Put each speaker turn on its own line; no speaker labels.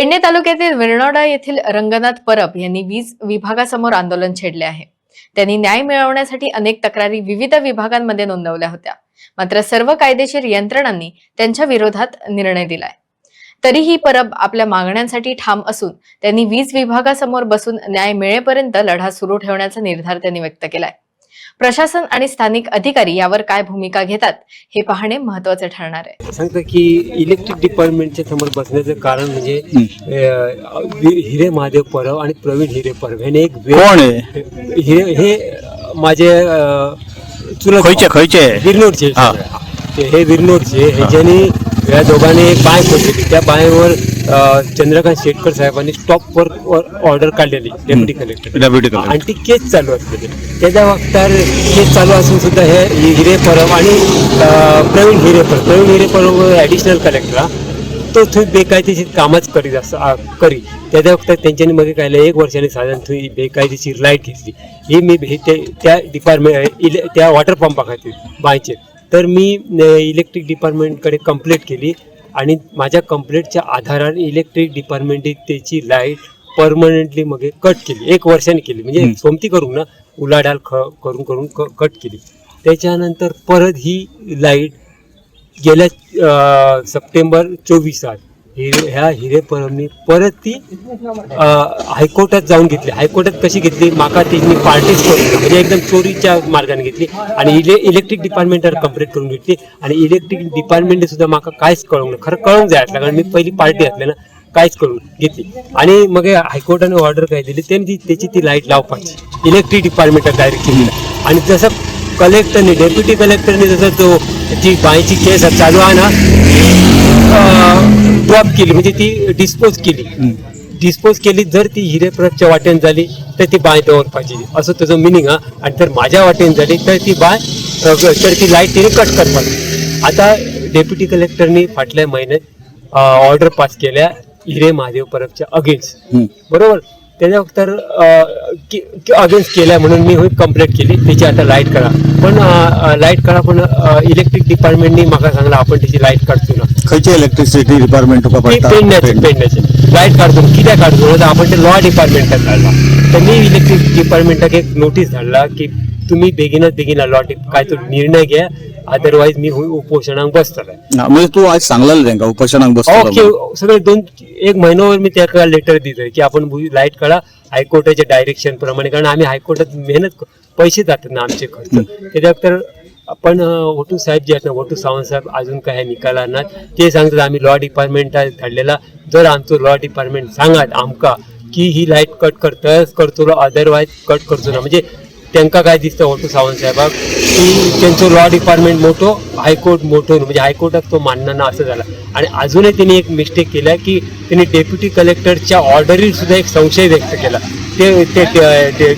पेडणे तालुक्यातील विरनोडा येथील रंगनाथ परब यांनी वीज विभागासमोर आंदोलन छेडले आहे. त्यांनी न्याय मिळवण्यासाठी अनेक तक्रारी विविध विभागांमध्ये नोंदवल्या होत्या. मात्र सर्व कायदेशीर यंत्रणांनी त्यांच्या विरोधात निर्णय दिलाय. तरीही परब आपल्या मागण्यांसाठी ठाम असून त्यांनी वीज विभागासमोर बसून न्याय मिळेपर्यंत लढा सुरू ठेवण्याचा निर्धार त्यांनी व्यक्त केलाय. प्रशासन आणि स्थानिक अधिकारी यावर काय भूमिका घेतात हे पाहणे महत्त्वाचे ठरणार आहे.
सांगतो की इलेक्ट्रिक डिपार्टमेंटच्या समोर बसण्याचं कारण म्हणजे हिरे महादेव परब आणि प्रवीण हिरे परब हे एक
कोण आहे?
हे माझे चुलत
खयचे
विरनोडचे हे विरनोडचे ह्याच्यानी या दोघांनी एक बाय खोदलेली. त्या बायवर चंद्रकांत शेटकर साहेबांनी स्टॉप वर्क ऑर्डर काढलेली डेप्युटी कलेक्टर आणि ती केस चालू असलेली. त्याच्या वक्तार केस चालू असून सुद्धा हे हिरे परब आणि प्रवीण हिरे परब ॲडिशनल कलेक्टर तो थंय बेकायदेशीर कामच करीत करी. त्याच्या वक्तार तेंच्यांनी मग काय 1 वर्षांनी साधारण थंय बेकायदेशीर लाईट घेतली. ही मी त्या डिपार्टमेंट त्या वॉटर पंपा खातीर बांयचेर. तर मी इलेक्ट्रिक डिपार्टमेंटकडे कंप्लेंट केली आणि माझ्या कंप्लेंटच्या आधाराने इलेक्ट्रिक डिपार्टमेंटने त्याची लाईट परमनंटली मग कट केली. 1 वर्षाने केली, म्हणजे सोमती करून ना उलाढाल करून कट केली. त्याच्यानंतर परत ही लाईट गेल्या सप्टेंबर 24 ह्या हिरे परबनी परत ती हायकोर्टात जाऊन घेतली. हायकोर्टात कशी घेतली, माका तिने पार्टीज करून म्हणजे एकदम चोरीच्या मार्गाने घेतली आणि इलेक्ट्रिक डिपार्टमेंटवर कंप्लेंट करून घेतली. आणि इलेक्ट्रिक डिपार्टमेंटने सुद्धा माका काहीच कळवलं. खरं कळून जायचं कारण मी पहिली पार्टी असले ना, काहीच करून घेतली. आणि मग हायकोर्टाने ऑर्डर काय दिली, त्यांनी त्याची ती लाईट लावपाची इलेक्ट्रिक डिपार्टमेंटात डायरेक्ट केली. आणि जसं कलेक्टरने डेप्युटी कलेक्टरने जसं तो जी बायची केस चालू आहे ना ड्रॉप केली, म्हणजे ती डिस्पोज केली. जर ती हिरे परबच्या वाटेन झाली तर ती बाय दवरपाची असं त्याचं मिनिंग हा. आणि जर माझ्या वाटेन झाली तर ती बाय तर ती लाईट तिने कट करपाची. आता डेप्युटी कलेक्टरनी फाटल्या महिन्यात ऑर्डर पास केल्या हिरे महादेव परबच्या अगेन्स्ट, बरोबर. त्याच्या तर अगेन्स्ट केल्या म्हणून मी कंप्लेंट केली त्याची. आता लाईट करा पण इलेक्ट्रिक डिपार्टमेंटनी मला सांगला आपण त्याची लाईट काढतो ना.
खयचे इलेक्ट्रिसिटी डिपार्टमेंट
पेडण्याचे लाईट काढतो कित्याक काढतो तर आपण ते लॉ डिपार्टमेंटात धाडला. तर मी इलेक्ट्रिक डिपार्टमेंटाक एक नोटीस धाडला की तुम्ही बेगिना लॉ काय तो निर्णय घ्या, अदरवाईज मी उपोषणाक बसतलो.
म्हणजे तू आज सांगलेलं त्यांना उपोषणाक बसतो
सगळे 1 महिन्यावर मी त्या लेटर दिलं की आपण लाईट काढा हायकोर्टाच्या डायरेक्शन प्रमाणे. कारण आम्ही हायकोर्टात मेहनत पैसे जातात ना आमचे खर्च. त्याच्यात तर आपण वटू साहेब जे आहेत ना, वटू सावंत साहेब अजून काय निकाल आणणार ते सांगतात. आम्ही लॉ डिपार्टमेंटात धाडलेला, जर आमचं लॉ डिपार्टमेंट सांगात आमका की ही लाईट कट करतो अदरवाईज कट करतो ना. म्हणजे त्यांना काय दिसतं वटू सावंत साहेबाक की त्यांचं लॉ डिपार्टमेंट मोठो हायकोर्ट मोठो, म्हणजे हायकोर्टात तो मानणं ना असं झालं. आणि अजूनही त्यांनी एक मिस्टेक केला की त्यांनी डेप्युटी कलेक्टरच्या ऑर्डरीत सुद्धा एक संशय व्यक्त केला. ते